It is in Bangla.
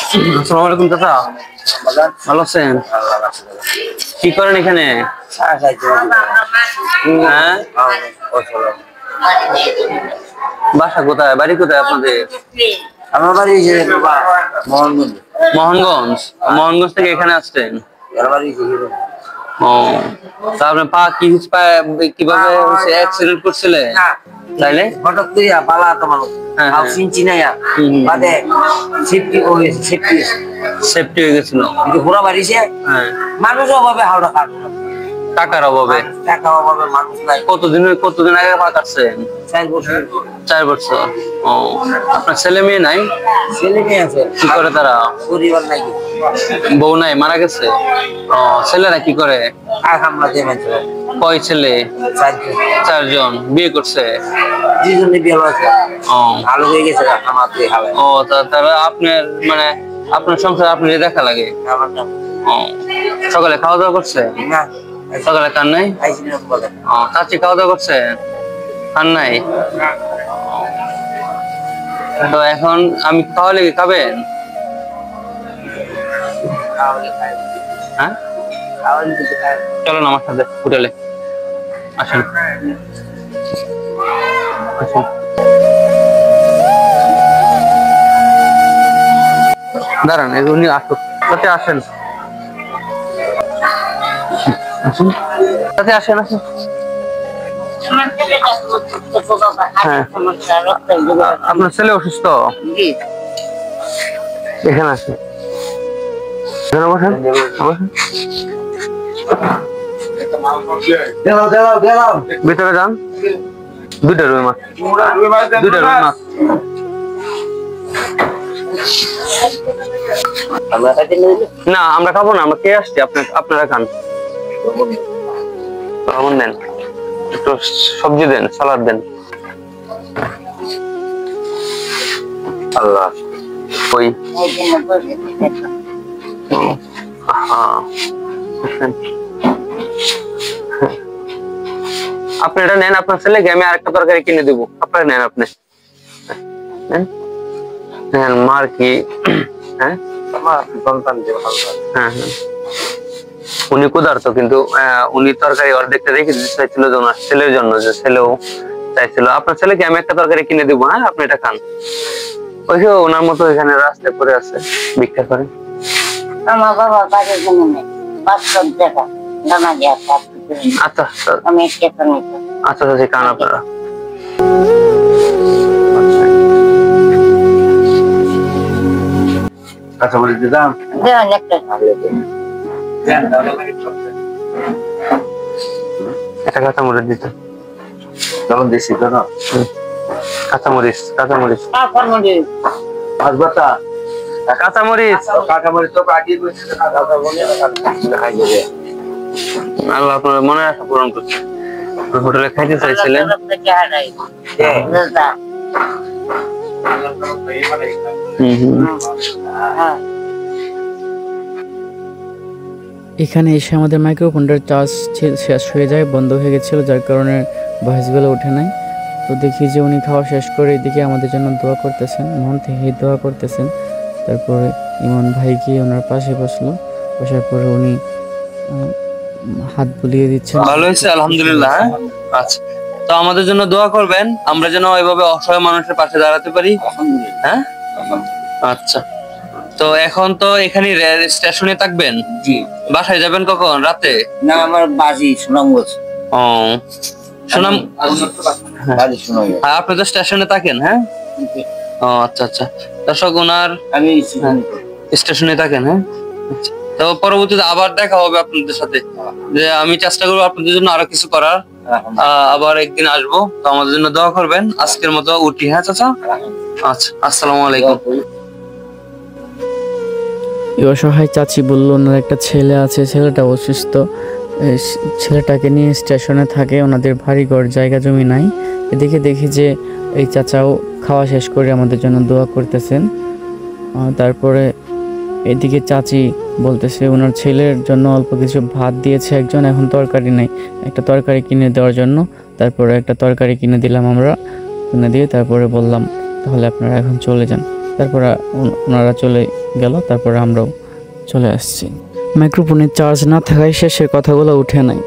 আসসালামু আলাইকুম চাচা, ভালো আছেন? কি করেন এখানে? হ্যাঁ, বাসা কোথায়, বাড়ি কোথায় আপনাদের? আমার বাড়ি মোহনগঞ্জ। মোহনগঞ্জ। মোহনগঞ্জ থেকে এখানে আসছেন? ও, তারপরে পা কি কিভাবে অ্যাক্সিডেন্ট করছিলেন? তাইলে হঠাৎ করিয়া পালা তোমার চিনছি না বাদে সেফটি হয়ে গেছিল। কিন্তু ঘোরা বাড়িছে মানুষ অভাবে হাওড়া কাটবো, টাকার অভাবে, টাকা অভাবে মানুষ নাই। কতদিন আগে পা কাটছেন? 4 বছর। 4 বছর। ও, আপনার ছেলে মেয়ে নাই? ছেলে মেয়ে আছে। কি করে তারা? পরিবার নাই, বউ নাই, মারা গেছে। ও, ছেলেরা কি করে? কয় ছেলে? 4 জন। বিয়ে করছে? 2 জনে বিয়ে হয়েছে। ও, ভালো হয়ে গেছে। ও, তারা আপনার মানে আপনার সংসার আপনি দেখা লাগে? ও, সকালে খাওয়া দাওয়া করছে? না, সকালে খান নাই? ও, চাচি খাওয়া দাওয়া করছে? খান নাই? তো এখন আমি খাওয়ালে কি খাবেন? হ্যাঁ, চলেন আমার সাথে হোটেলে, আসেন আসেন। দাঁড়ান, উনি আসুক, সাথে আসেন, সাথে আসেন, আসেন। হ্যাঁ, আপনার ছেলে অসুস্থ? এখানে আছে, ভিতরে যান। 2টা রুই মাছ, 2টা রুই মাছ। না, আমরা খাবো না, আমরা খেয়ে আসছি, আপনারা খান। দেন, একটু সবজি দেন, সালাদ দেন। আল্লাহ, ওই আপনি এটা নেন, আপনার ছেলেকে আমি আরেকটা তরকারি কিনে দেবো, আপনারা নেন, আপনি নেন। মার কি? হ্যাঁ, হ্যাঁ, উনি ক্ষুধার্ত, কিন্তু উনি তরকারি অর্ধেকটা রেখে দিতে চাইছিল যে ওনার ছেলের জন্য, যে ছেলেও চাইছিল। আপনার ছেলেকে আমি একটা তরকারি কিনে দেবো, হ্যাঁ, আপনি এটা খান। ওই যে ওনার মতো এখানে রাস্তায় পড়ে আছে, ভিক্ষা করে। আমার বাবা বাড়ির জন্য 500 টাকা দানা দিয়ে। আচ্ছা, আমি স্টেশন নিতে। আচ্ছা, খান আপনারা। আচ্ছা, বলে দিলাম একটা কাঁচামরিচ দিতে, তখন দিচ্ছি তো না। কাঁচামরিচ, কাঁচামরিচ, কাঁচামরিচ। আল্লাহ আপনার মনে আশা পূরণ করছে। হোটেলে খাইতে চাইছিলেন? এখানে এসে আমাদের মাইক্রোফোনটার চার্জ শেষ হয়ে যায়, বন্ধ হয়ে গেছিলো, যার কারণে ভয়েসগুলো ওঠে নাই। তো দেখি যে উনি খাওয়া শেষ করে এদিকে আমাদের জন্য দোয়া করতেছেন, মন থেকে দোয়া করতেছেন। তারপরে ইমন ভাই গিয়ে ওনার পাশে বসলো, বসার পরে উনি হাত বুলিয়ে দিচ্ছেন। ভালো হয়েছে, আলহামদুলিল্লাহ। আচ্ছা, তো আমাদের জন্য দোয়া করবেন, আমরা যেন ওইভাবে অসহায় মানুষের পাশে দাঁড়াতে পারি। হ্যাঁ, আচ্ছা। তো এখন তো এখানে স্টেশনে থাকবেন? জি। বাসায় যাবেন কখন? রাতে? না, আমার বাজি সুনামগঞ্জ। ও, আপনি তো স্টেশনে থাকেন? হ্যাঁ, ও আচ্ছা আচ্ছা। দর্শক, ওনার আমি স্টেশনে থাকেন। হ্যাঁ, তো পরবর্তীতে আবার দেখা হবে আপনাদের সাথে, যে আমি চেষ্টা করবো আপনাদের জন্য আরো কিছু করার। আবার একদিন আসবো, তো আমাদের জন্য দোয়া করবেন। আজকের মতো উঠি। হ্যাঁ চাচা, আচ্ছা, আসসালামু আলাইকুম। অসহায় চাচি বলল ওনার একটা ছেলে আছে, ছেলেটা অসুস্থ, ছেলেটাকে নিয়ে স্টেশনে থাকে, ওনাদের বাড়িঘর জায়গা জমি নাই। এদিকে দেখি যে এই চাচাও খাওয়া শেষ করে আমাদের জন্য দোয়া করতেছেন। তারপরে এদিকে চাচি বলতেছে ওনার ছেলের জন্য অল্প কিছু ভাত দিয়েছে একজন, এখন তরকারি নেই, একটা তরকারি কিনে দেওয়ার জন্য। তারপরে একটা তরকারি কিনে দিলাম আমরা, কিনে দিয়ে তারপরে বললাম তাহলে আপনারা এখন চলে যান। তারপরে ওনারা চলে গেল, তারপরে আমরাও চলে আসছি। মাইক্রোফোনে চার্জ না থাকায় শেষের কথাগুলো উঠে নাই।